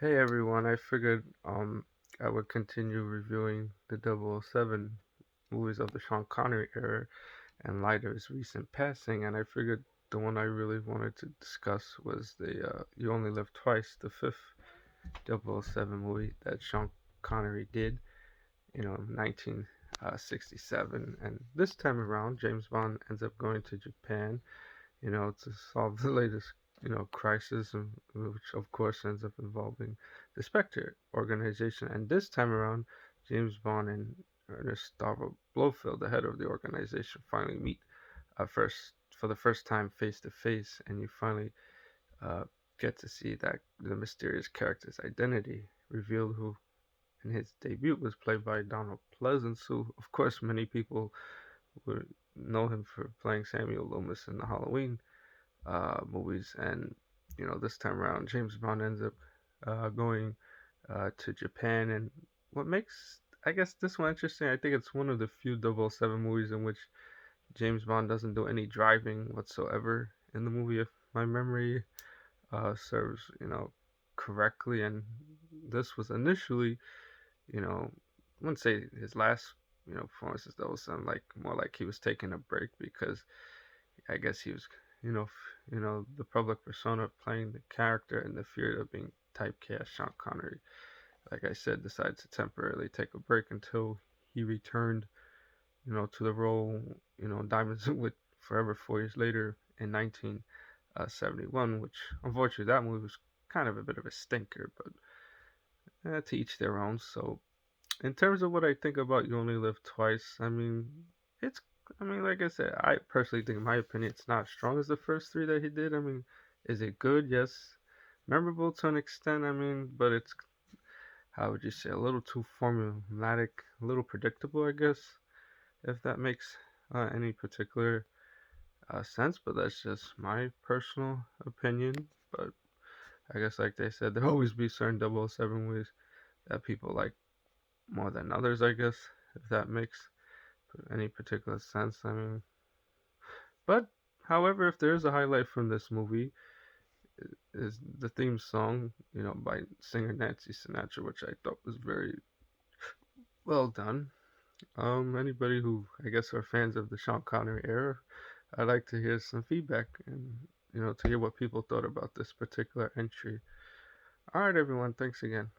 Hey everyone, I figured I would continue reviewing the 007 movies of the Sean Connery era in light of his recent passing, and I figured the one I really wanted to discuss was the You Only Live Twice, the fifth 007 movie that Sean Connery did, in 1967. And this time around, James Bond ends up going to Japan, to solve the latest, crisis, which of course ends up involving the Spectre organization. And this time around, James Bond and Ernest Stavro Blofeld, the head of the organization, finally meet first for the first time face to face, and you finally uh, get to see that the mysterious character's identity revealed, who in his debut was played by Donald Pleasance, who of course many people would know him for playing Samuel Loomis in the Halloween movies. And this time around, James Bond ends up going to Japan. And what makes, I guess, this one interesting, I think it's one of the few 007 movies in which James Bond doesn't do any driving whatsoever in the movie, if my memory serves, correctly. And this was initially, I wouldn't say his last, performances. Though sound like more like he was taking a break, because I guess he was, the public persona playing the character, and the fear of being typecast. Sean Connery, like I said, decided to temporarily take a break until he returned, to the role, Diamonds with Forever 4 years later in 1971, which unfortunately that movie was kind of a bit of a stinker, but to each their own. So in terms of what I think about You Only Live Twice, it's, like I said, I personally think, in my opinion, it's not as strong as the first three that he did. Is it good? Yes. Memorable to an extent, but it's, how would you say, a little too formulaic, a little predictable, I guess, if that makes any particular sense. But that's just my personal opinion. But I guess, like they said, there'll always be certain 007 movies that people like more than others, I guess, if that makes any particular sense. But however, if there is a highlight from this movie, is the theme song, by singer Nancy Sinatra, which I thought was very well done. Anybody who, I guess, are fans of the Sean Connery era, I'd like to hear some feedback, and to hear what people thought about this particular entry. All right, everyone, thanks again.